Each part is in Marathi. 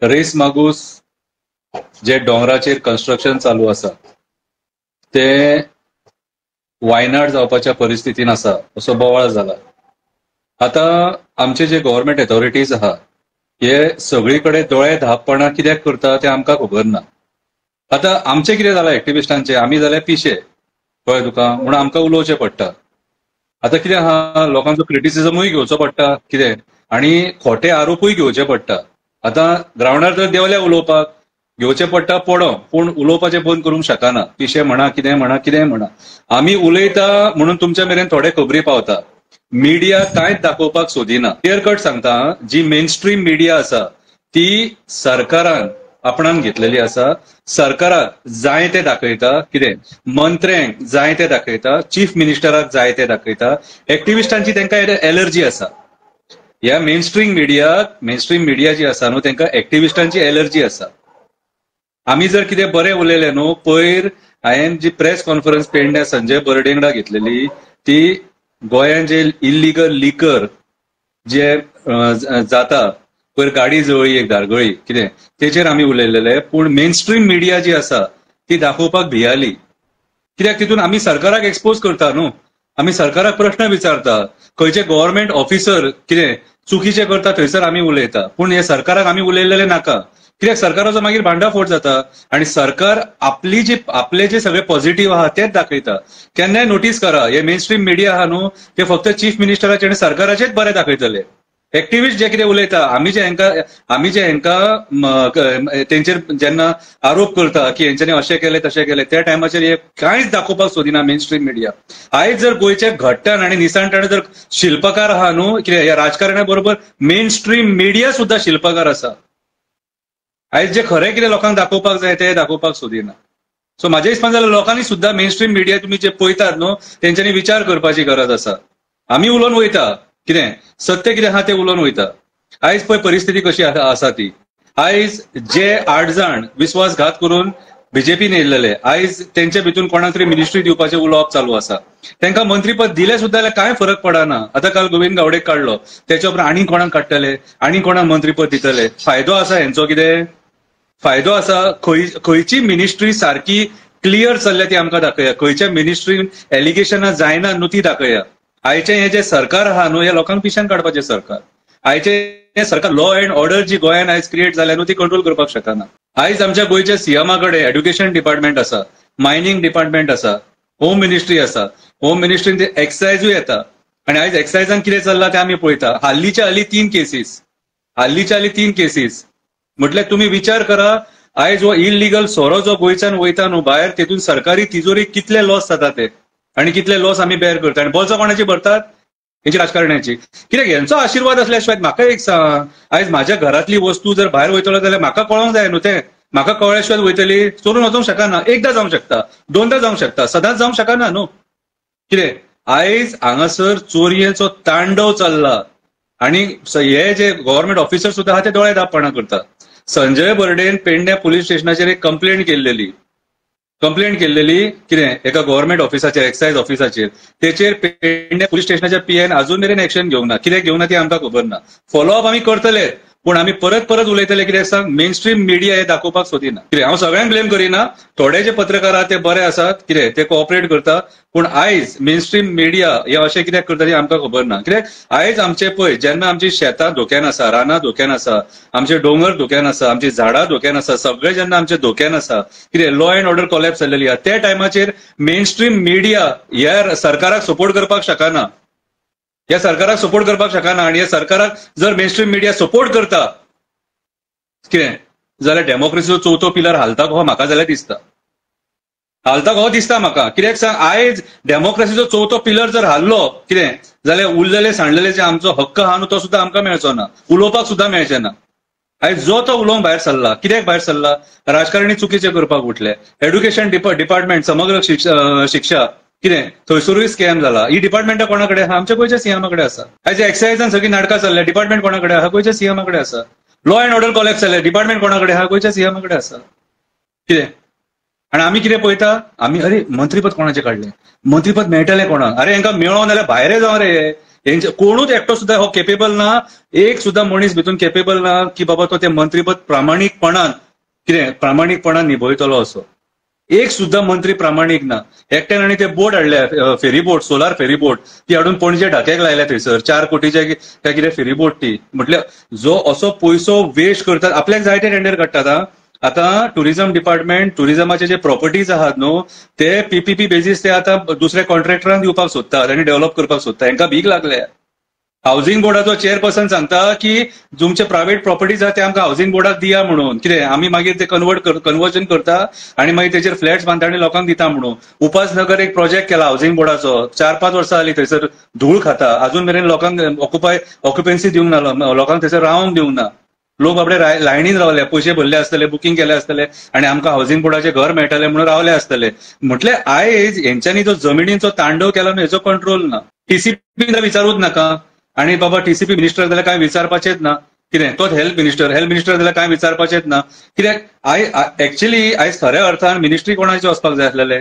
रेस मागूस जे डोंगराचेर कन्स्ट्रक्शन चालू आसा ते वायनाड जावपाच्या परिस्थितीन आसा असो बोवाळ जाला. आता आमचे जे गव्हर्नमेंट अथॉरिटीज आहा हे सगळीकडे दोळे धापपणा कित्याक करता ते आमकां खबर ना. आता आमचे कितें जाला एक्टिविस्टांचे, आमी जाले पिशे कळ्ळें तुका, म्हणून आमकां उलोवचें पडटा. आता कितें आहा, लोकांचो क्रिटिसिजमूय घेवचो पडटा कितें, आनी खोटे आरोपूय घेवचे पडटा. आता ग्राउंडार तर देवल्या उलोवपाक घेवचे पडटा पडो, पूण उलोवपाचें बंद करूंक शकना. पिशे म्हणा कितें म्हणा कितें म्हणा, आमी उलयता म्हणून तुमच्या मेरेन थोडे खबरी पावता. मिडिया कांयच दाखोवपाक सोदिना. क्लियर कट सांगता, जी मेन स्ट्रीम मिडिया आसा ती सरकारान आपणान घेतलेली आसा. सरकाराक जाय ते दाखयता कितें, मंत्र्यांक जाय ते दाखयता, चीफ मिनिस्टराक जाय ते दाखयता. एक्टिविस्टांची तांकां एलर्जी आसा. ह्या मेन स्ट्रीम मिडिया जी आसा न्हू, तांकां एक्टिविस्टांची एलर्जी आसा. आमी जर कितें बरें उलयलें न्हू, पयर हांवें जी प्रेस कॉन्फरन्स पेडण्या संजय बर्डेंगडा घेतलेली ती गोंयांत जे इल्लीगल लिकर जे जाता, पयर गाडी जळळी एक धारगळी कितें, तेचेर आमी उलयलेले. पूण मेन स्ट्रीम मिडिया जी आसा ती दाखोवपाक भियाली. कित्याक तितून आमी सरकाराक एक्सपोज करता न्हू, आमी सरकाराक प्रश्न विचारता, खंयचे गव्हर्नमेंट ऑफिसर कितें चुकीचे करता थंयसर आमी उलयता. पूण हे सरकाराक आमी उलयलेले नाका, कित्याक सरकाराचो मागीर भांडाफोड जाता आनी सरकार आपले जे सगळे पॉझिटिव्ह आहा तेच दाखयता. केन्नाय नोटीस करा, हे मेन स्ट्रीम मिडिया आहा न्हू, ते फक्त चीफ मिनिस्टराचे आनी सरकाराचेच बरे दाखयतले. एक्टिविस्ट जे कितें उलयता, आमी जे हांकां तेंचेर जेन्ना आरोप करता की हेंच्यांनी अशें केलें तशें केलें, त्या टायमाचेर हे कांयच दाखोवपाक सोदिना मेन स्ट्रीम मिडिया. आयज जर गोंयचे घट्टण आनी निसाणटण जर शिल्पकार आहा न्हू, कितें ह्या राजकारण्या बरोबर मेन स्ट्रीम मिडिया सुद्धा शिल्पकार आसा. आयज जे खरें कितें लोकांक दाखोवपाक जाय ते दाखोवपाक सोदिना. सो म्हाज्या हिसपान जाल्यार लोकांनी सुद्धा मेन स्ट्रीम मिडिया तुमी जे पळयतात न्हू, तेंच्यांनी विचार करपाची गरज आसा. आमी उलोवन वयता कितें, सत्य कितें आहा तें उलोवन वयता. आयज पळय परिस्थिती कशी आसा ती. आयज जे 8 जाण विश्वासघात करून बीजेपीन येयल्लेले, आयज तेंचे भितून कोणाक तरी मिनिस्ट्री दिवपाचें उलोवप चालू आसा. तांकां मंत्रीपद दिलें सुद्धा जाल्यार कांय फरक पडना. आतां काल गोविंद गावडेक काडलो, तेच्या उपरांत आनी कोणाक काडटले, आनी कोणाक मंत्रीपद दितले. फायदो आसा हेंचो कितें, फायदो आसा खंयची मिनिस्ट्री सारकी क्लियर चल्ल्या ती आमकां दाखया, खंयच्या मिनिस्ट्रीन एलिगेशनां जायना न्हू ती दाखया. आयचे हे जे सरकार आहा न्हू, हे लोकांक पिश्यान काडपाचें सरकार. आयचे हे सरकार लॉ अँड ऑर्डर जी गोंयांत आयज क्रिएट जाल्या न्हू, ती कंट्रोल करपाक शकना. आयज आमच्या गोंयच्या सीएमा कडेन एड्युकेशन डिपार्टमेंट आसा, मायनिंग डिपार्टमेंट आसा, होम मिनिस्ट्री आसा. होम मिनिस्ट्रीन ते एक्सायजूय येता आनी आयज एक्सायजान कितें चल्लां तें आमी पळयता. हाल्लीच्या हालीं 3 केसीस म्हटल्यार तुमी विचार करा, आयज हो इल्लीगल सोरो जो गोंयच्यान वयता न्हू भायर, तेतून सरकारी तिजोरी कितले लॉस जाता ते, आनी कितले लॉस आमी बेर करता. आनी बोल्सां कोणाची भरतात, हेंची राजकारण्याची. कित्याक हेंचो आशिर्वाद आसल्या शिवाय म्हाका एक सांग, आयज म्हाज्या घरांतली वस्तू जर भायर वयतलो जाल्यार म्हाका कळोंक जाय न्हू तें. म्हाका कळ्ळ्या शिवाय वयतली, चोरून वचोंक शकना. एकदां जावंक शकता, 2दा जावंक शकता, सदांच जावंक शकना न्हू. कितें आयज हांगासर चोरयेचो तांडव चल्ला आनी हे जे गव्हर्नमेंट ऑफिसर सुद्धा आहा ते दोळे धापपणा करता. संजय बर्डेन पेडण्या पुलीस स्टेशनाचेर एक कंप्लेंट केल्लेली कितें, एका गव्हर्नमेंट ऑफिसाचेर, एक्सायज ऑफिसाचेर. तेचेर पेडण्या पुलीस स्टेशनाच्या पीएन अजून मेरेन एक्शन घेवंक ना. कित्याक घेवंक ना ती आमकां खबर ना. फॉलोअप आमी करतले, पूण आमी परत उलयतले. कित्याक सांग, मेन स्ट्रीम मिडिया हे दाखोवपाक सोदिना. कितें हांव सगळ्यांक ब्लेम करिना, थोडे जे पत्रकार आहात ते बरे आसात, कितें ते कोऑपरेट करता. पूण आयज मेन स्ट्रीम मिडिया हे अशें कित्याक करता ती आमकां खबर ना. कित्याक आयज आमचे पळय, जेन्ना आमची शेतां धोक्यान आसा, रानां धोक्यान आसा, आमचे दोंगर धोक्यान आसा, आमची झाडां धोक्यान आसा, सगळें जेन्ना आमचे धोक्यान आसा, कितें लॉ अँड ऑर्डर कोलॅप्स जाल्लेली आहा, त्या टायमाचेर मेन स्ट्रीम मिडिया ह्या सरकाराक सपोर्ट करपाक शकना. ह्या सरकाराक सपोर्ट करपाक शकना. आनी ह्या सरकाराक जर मेन स्ट्रीम मिडिया सपोर्ट करता कितें जाल्यार डेमोक्रेसीचो चवथो पिलर हालता कहो म्हाका जाल्यार दिसता. म्हाका. कित्याक सांग, आयज डेमोक्रेसीचो चवथो पिलर जर हाल्लो कितें जाल्यार उरलेले सांडलेले जे आमचो हक्क आहा न्हू तो सुद्धा आमकां मेळचो ना, उलोवपाक सुद्धा मेळचें ना. आयज जो तो उलोवंक भायर सरला. कित्याक भायर सरला, राजकारणी चुकीचे करपाक उठले. एड्युकेशन डिपार्टमेंट, समग्र शिक्षा कितें थंयसरूय स्कॅम जाला. ही डिपार्टमेंटां कोणा कडेन आहा, आमच्या गोंयच्या सीएमा कडेन आसा. आयज एक्सायजान सगळी नाटकां चल्ल्या, डिपार्टमेंट कोणा कडेन आहा, गोंयच्या सीएमा कडेन आसा. लॉ अँड ऑर्डर कोलॅप्स जाले, डिपार्टमेंट कोणा कडेन आहा, गोंयच्या सीएमा कडेन आसा. कितें आनी आमी कितें पळयता, आमी अरे मंत्रीपद कोणाचें काडलें, मंत्रीपद मेळटलें कोणाक, अरे हांकां मेळोन जाल्यार भायरे जावं रे. कोणूच एकटो सुद्धा हो केपेबल ना, एक सुद्धा मनीस भितून केपेबल ना की बाबा तो ते मंत्रीपद प्रामाणीकपणान निभयतलो असो. एक सुद्धा मंत्री प्रामाणीक ना. एकट्यान आणि ते बोट हाडल्या, ferry boat, solar ferry boat, ती हाडून पणजे ढाक्याक लायल्या थंयसर 4 कोटीचे काय कितें फेरी बोट ती. म्हटल्यार जो असो पयसो वेस्ट करतात, आपल्याक जाय ते टेंडर काडटात. आता टुरिझम डिपार्टमेंट, टुरिझमाचे जे प्रॉपर्टीज आहात न्हू, ते पीपीपी बेजीस ते आता दुसऱ्या कॉन्ट्रॅक्टरांक दिवपाक सोदतात आणि डेव्हलप करपाक सोदतात. हांकां भीक लागल्या. हाऊसिंग बोर्डाचो चेअरपर्सन सांगता की तुमचे प्रायव्हेट प्रॉपर्टीज आहात ते आमकां हाऊसिंग बोर्डाक दिया म्हणून. कितें आमी मागीर ते कन्वर्जन करता आणि मागीर तेचेर फ्लॅट्स बांदता आनी लोकांक दिता म्हणून. उपासनगर एक प्रोजेक्ट केला हाऊसिंग बोर्डाचो, 4-5 वर्सां जाली थंयसर धूळ खाता. अजून मेरेन लोकांक ऑक्युपन्सी दिवंक ना, लोकांक थंयसर रावंक दिवंक ना. लोक बाबडे लायनीन रावले, पयशे भरले आसतले, बुकींग केले आसतले आणि आमकां हाऊसिंग बोर्डाचे घर मेळटले म्हणून रावले आसतले. म्हटल्यार आयज हेंच्यांनी जो जमिनीचो तांडव केला न्हू, हेचो कंट्रोल ना. टीसीपी विचारूच नाका. आणि बाबा टीसीपी मिनिस्टर जाल्यार काय विचारपाचेच ना. कितें तोच हेल्थ मिनिस्टर जाल्यार काय विचारपाचेच ना. कित्याक एक्चुअली आयज खऱ्या अर्थान मिनिस्ट्री कोणाची वचपाक जाय आसलेले?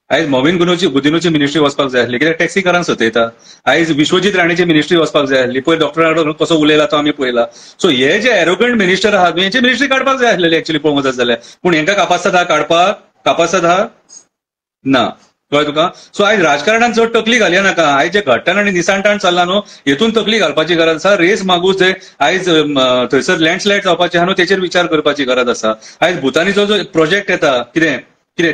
आयज मोविन गुदिनूची मिनिस्ट्री वचपाक जाय आसली, कित्याक टॅक्सीकारांक सतयता. आयज विश्वजीत राणेची मिनिस्ट्री वचपाक जाय आसली. पयर डॉक्टर कसो उलयला तो आमी पळयला. सो हे जे एरोगंट मिनिस्टर आहात हेंची मिनिस्ट्री काडपाक जाय आसलेली एक्चुअली पळोवंक वचत जाल्यार. पूण हेंकां कापासत आहा काडपाक? कापासत आहा ना. कळ्ळें तुका? सो आयज राजकारणात चड तकली घालया नाका. आयज जे घट्टण आनी निसाणटाण चल्ला न्हू, हेतून तकली घालपाची गरज आसा. रेस मागूच जंय आयज थंयसर लँडस्लायड जावपाचे आहा न्हू, तेचेर विचार करपाची गरज आसा. आयज भुतानीचो जो प्रोजेक्ट येता कितें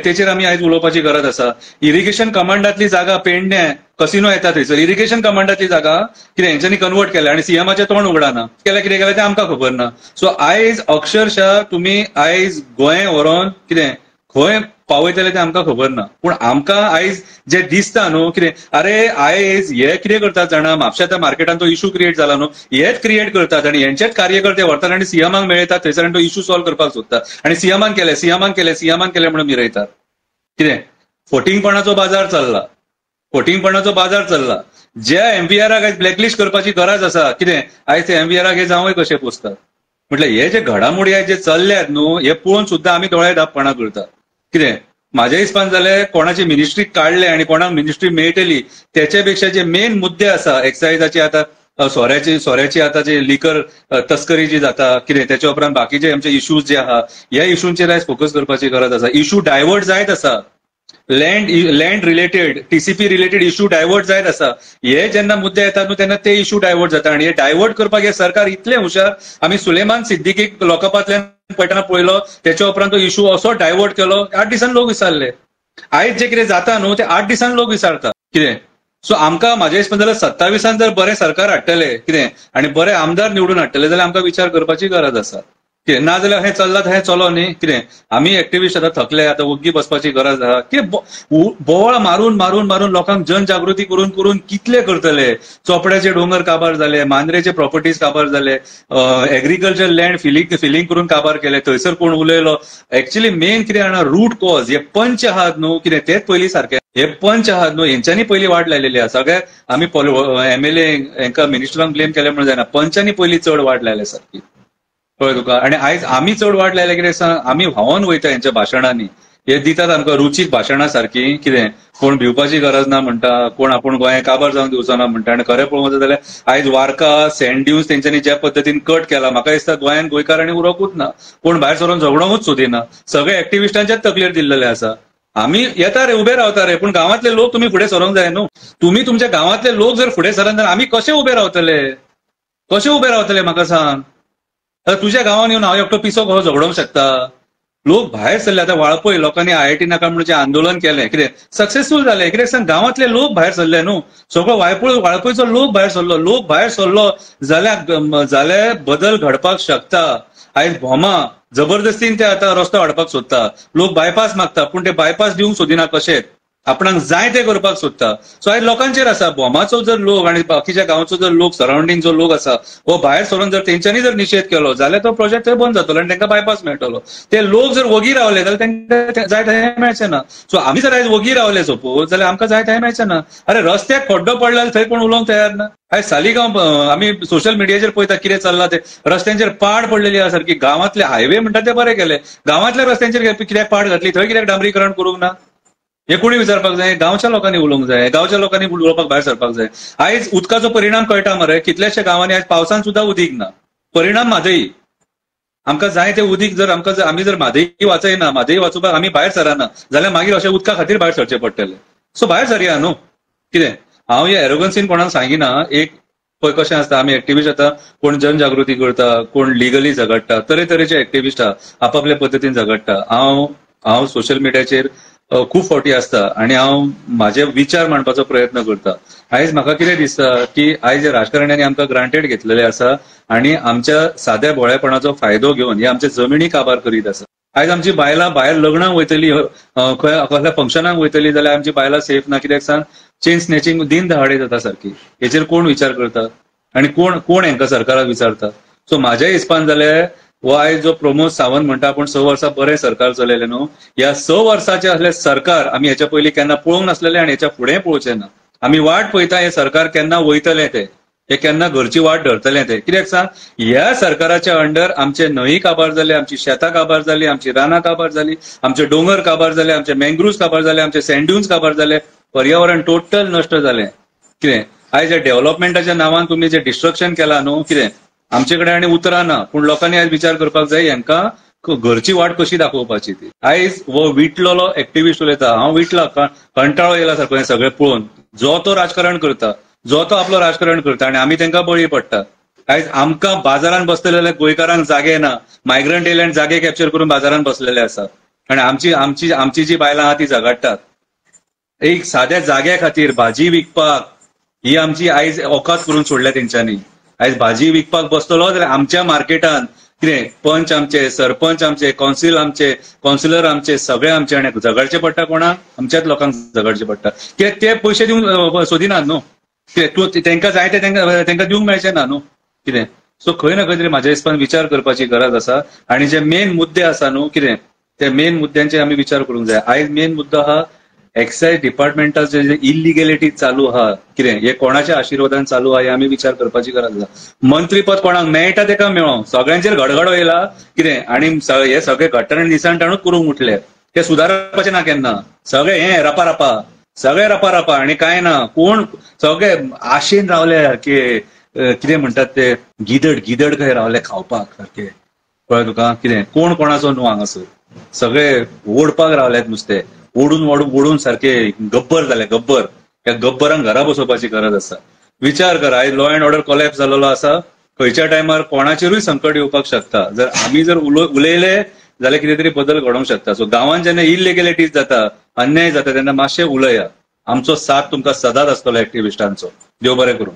तेचेर आमी आयज उलोवपाची गरज आसा. इरिगेशन कमांडांतली जागा पेडण्या कसिनो येता थंयसर, इरिगेशन कमांडांतली जागा कितें हेंच्यांनी कन्वर्ट केल्या आणि सीएमाचें तोंड उगडाना. केल्या कितें केलें तें आमकां खबर ना. सो आयज अक्षरशः तुमी आयज गोंय व्हरोन कितें खंय पावयतले तें आमकां खबर ना. पूण आमकां आयज जे दिसता न्हू कितें, अरे आयज हे कितें करतात जाणा, म्हापश्याच्या मार्केटान तो इशू क्रिएट जाला न्हू, हेच क्रिएट करतात आणि हेंचेच कार्यकर्ते व्हरतात आणि सीएमाक मेळयतात थंयसर आनी तो इशू सॉल्व करपाक सोदतात. आणि सीएमान केले म्हणून मिरयतात. कितें फटींगपणाचो बाजार चल्ला. ज्या एमव्हीआराक आयज ब्लॅकलिस्ट करपाची गरज आसा, कितें आयज ते एमव्हीआराक हे जावंय कशें पोसतात. म्हटल्यार हे जे घडामोडी आयज जे चल्ल्यात न्हू, हे पळोवन सुद्दां आमी दोळे धापपणां करतात. कितें म्हाज्या हिसपान जाल्यार कोणाची मिनिस्ट्री काडले आणि कोणाक मिनिस्ट्री मेळटली तेचे पेक्षा जे मेन मुद्दे आसा, एक्सायजाचे आता सोऱ्याची आता जे लिकर तस्करी जी जाता कितें, त्याच्या उपरांत बाकीचे आमचे इश्यूज जे आहा, ह्या इश्यूंचेर आयज फोकस करपाची गरज आसा. इश्यू डायवर्ट जायत आसा. Land related, TCP related issue divert जायत आसा. हे जेन्ना मुद्दे येतात न्हू तेन्ना ते इश्यू डायवर्ट जाता आणि हे डायवर्ट करपाक हे सरकार इतले हुशार. आमी सुलेमान सिद्दीकीक लोकपातल्यान पळयतना पळयलो, त्याच्या उपरांत तो इश्यू असो डायवर्ट केलो, 8 दिसान लोक विसरले. आयज जे कितें जाता न्हू ते 8 दिसान लोक विसरता. कितें सो आमकां म्हाज्या हिसपान जाल्यार 27 जर बरें सरकार हाडटले कितें आणि बरे आमदार निवडून हाडटले जाल्यार आमकां विचार करपाची गरज आसा. कितें ना जाल्यार हें चल्लां हें चलो न्ही. कितें आमी एक्टिविस्ट आतां थकले, आतां वग्गी बसपाची गरज आहा. कितें बोवाळ मारून लोकांक जनजागृती करून कितले करतले. चोपड्याचे दोंगर काबार जाले, मांद्रेचे प्रॉपर्टीज काबार जाले, एग्रीकल्चर लँड फिलिंग करून काबार केले, थंयसर कोण उलयलो. एक्चुअली मेन कितें जाणा, रूट कॉज हे पंच आहात न्हू, कितें तेच पयलीं सारखे. हे पंच आहात न्हू, हेंच्यांनी पयलीं वाट लायलेली आहा. सगळे आमी एमएलए हांकां मिनिस्टरांक ब्लेम केले म्हणून जायना, पंचांनी पयलीं चड वाट लायल्या सारकी. कळ्ळें तुका? आणि आयज आमी चड वाट लायल्या कितें सांग, आमी व्हांवोन वयता हेंच्या भाशणांनी. हे दितात आमकां रुचीक भाशणां सारकी. कितें कोण भिवपाची गरज ना म्हणटा, कोण आपूण गोंय काबार जावंक दिवचो ना म्हणटा. आनी खरें पळोवंक वचत जाल्यार आयज वार्का, सँड ड्यून्स तेंच्यांनी ज्या पद्दतीन कट केला, म्हाका दिसता गोंयान गोंयकारांनी उरोकूच ना. कोण भायर सरून झगडोंकूच सोदिना. सगळे एक्टिविस्टांच्याच तकलेर दिल्लेले आसा. आमी येता रे, उबे रावता रे, पूण गांवांतले लोक तुमी फुडें सरोंक जाय न्हू. तुमी तुमच्या गांवांतले लोक जर फुडें सरना जाल्यार आमी कशे उबे रावतले म्हाका सांग. तुझ्या गांवांत येवन हांव एकटो पिसो कसो झगडोंक शकता. लोक भायर सरले. आतां वाळपय लोकांनी आयआयटी नाका म्हणून आंदोलन केलें, कितें सक्सेसफूल जालें. कित्याक सांग, गांवांतले लोक भायर सरले न्हू. सगळो वाळपयचो लोक भायर सरलो जाल्यार बदल घडपाक शकता. आयज भोमा जबरदस्तीन ते आतां रस्तो हाडपाक सोदता. लोक बायपास मागता, पूण ते बायपास दिवंक सोदिना. कशें आपणाक जाय ते करपाक सोदता. सो आयज लोकांचेर आसा. भोमाचो जर लोक आणि बाकीच्या गांवचो जर लोक, सराउंडिंग जो लोक आसा, हो भायर सरून जर तेंच्यांनी जर निशेध केलो जाल्यार तो प्रोजेक्ट थंय बंद जातलो आणि तांकां बायपास मेळटलो. ते लोक जर वगी रावले जाल्यार तांकां जाय ते मेळचें ना. सो आमी जर आयज वगी रावले सपोज जाल्यार आमकां जाय ते मेळचें ना. अरे रस्त्याक खड्डो पडल्यार थंय कोण उलोवंक तयार ना. आयज सालिगांव आमी सोशल मिडियाचेर पळयता कितें चल्लां ते. रस्त्यांचेर पाड पडलेली आसा सारकी. गांवांतले हायवे म्हणटा ते बरे केले, गांवांतल्या रस्त्यांचेर कित्याक पाड घातली, थंय कित्याक डांबरीकरण करूंक ना. हे कोणी विचारपाक जाय? गांवच्या लोकांनी उलोवंक जाय, गांवच्या लोकांनी उलोवपाक भायर सरपाक जाय. आयज उदकाचो परिणाम कळटा मरे, कितल्याशा गांवांनी आयज पावसान सुद्धा उदीक ना. परिणाम म्हादई. आमकां जाय ते उदीक जर आमी जर म्हादई वाचयना, म्हादई वाचोवपाक आमी भायर सरना जाल्यार मागीर अशें उदका खातीर भायर सरचें पडटलें. सो भायर सरया न्हू. कितें हांव हे एरोगन्सीन कोणाक सांगिना. एक पळय कशें आसता, आमी एक्टिव्हिस्ट जाता, कोण जनजागृती करता, कोण लिगली झगडटा, तरेतरेचे एक्टिव्हिस्ट आहा, आपापल्या पद्दतीन झगडटा. हांव सोशल मिडियाचेर खूब फावटी असता आणि हांव म्हाजे विचार मांडपाचो प्रयत्न करता. आयज म्हाका कितें दिसता की आयज जे राजकारण्यांनी आमकां ग्रांटेड घेतलेले आसा आणि आमच्या साद्या भोळेपणाचो फायदो घेवन हे आमचे जमिनी काबार करीत आसा. आयज आमची बायलां भायर लग्नाक वयतली, कसल्या फंक्शनाक वयतली जाल्यार आमची बायलां सेफ ना. कित्याक सांग, चेन स्नॅचिंग दिन दहाडे जाता सारखी. हेचेर कोण विचार करता आणि कोण हांकां सरकाराक विचारता? सो म्हाज्या हिसपान जाल्यार हो आयज जो प्रमोद सावंत म्हणटा आपण 6 वर्सां बरें सरकार चलयलें न्हू, ह्या 6 वर्साचे असले सरकार आमी हेच्या पयलीं केन्ना पळोवंक नासलेले आणि हेच्या फुडें पळोवचे ना. आमी वाट पळयता हे सरकार केन्ना वयतलें ते, हे केन्ना घरची वाट धरतलें ते. कित्याक सांग, ह्या सरकाराच्या अंडर आमचे न्हंय काबार जाले, आमची शेतां काबार जाली, आमची रानां काबार जाली, आमचे दोंगर काबार जाले, आमचे मँग्रुव्स काबार जाले, आमचे सँड काबार जाले, पर्यावरण टोटल नश्ट जालें. कितें आयज हे डेव्हलपमेंटाच्या नांवान तुम्ही जे डिस्ट्रक्शन केला न्हू, कितें आमचे कडेन आनी उतरां ना. पूण लोकांनी आयज विचार करपाक जाय हांकां घरची वाट कशी दाखोवपाची ती. आयज हो विटलोलो एक्टिव्हिस्ट उलयता, हांव विटला, कंटाळो येयला सारको हें सगळें पळोवन. जो तो राजकारण करता, जो तो आपलो राजकारण करता आणि आमी तांकां बळी पडटा. आयज आमकां बाजारान बसलेले गोंयकारांक जागे ना, मायग्रंट एलियंट जागे कॅप्चर करून बाजारान बसलेले आसा आणि आमची जी बायलां आहा ती झगडटात. एक साद्या जाग्या खातीर भाजी विकपाक ही आमची आयज औकात करून सोडल्या तेंच्यांनी. आयज भाजी विकपाक बसतलो जाल्यार आमच्या मार्केटान कितें पंच आमचे, सरपंच आमचे, कावन्सिलर आमचे, सगळे आमचे, आनी झगडचे पडटा कोणाक? आमच्याच लोकांक झगडचे पडटा. कित्याक ते पयशे दिवंक सोदिनात न्हू. तूं तांकां जाय ते तांकां दिवंक मेळचे ना न्हू. कितें सो खंय ना खंय तरी म्हाज्या हिसपान विचार करपाची गरज आसा. आणि जे मेन मुद्दे आसा न्हू, कितें ते मेन मुद्द्यांचेर आमी विचार करूंक जाय. आयज मेन मुद्दो आहा एक्सायज डिपार्टमेंटाचे जे इलिगॅलिटी चालू आहा, कितें हे कोणाच्या आशिर्वादान चालू आहा हे आमी विचार करपाची गरज आसा. मंत्रीपद कोणाक मेळटा ताका मेळो, सगळ्यांचेर घडघडो येयला. कितें आणि हे सगळे घट्टण निसाणटाणूच करूंक उठले. ते सुदारपाचे ना केन्ना. सगळे हे रपा आणि काय ना. कोण सगळे आशेन रावले की कितें म्हणटात ते गिदड खंय रावले खावपाक सारखे. कळ्ळें तुका? कितें कोण कोणाचो न्हू हांगासर. सगळे ओडपाक रावल्यात नुस्तें. ओडून सारखे गब्बर जाले. त्या गब्बरांक घरा बसोवपाची गरज आसा. विचार कर, आयज लॉ अँड ऑर्डर कोलॅप्स जाल्लो आसा. खंयच्या टायमार कोणाचेरूय संकट येवपाक शकता. जर आमी उलयले जाल्यार कितें तरी बदल घडोवंक शकता. सो गांवांत जेन्ना इलिगॅलिटीज जाता, अन्याय जाता, तेन्ना मातशें उलया. आमचो साथ तुमकां सदांच आसतलो एक्टिव्हिस्टांचो. देव बरें करूं.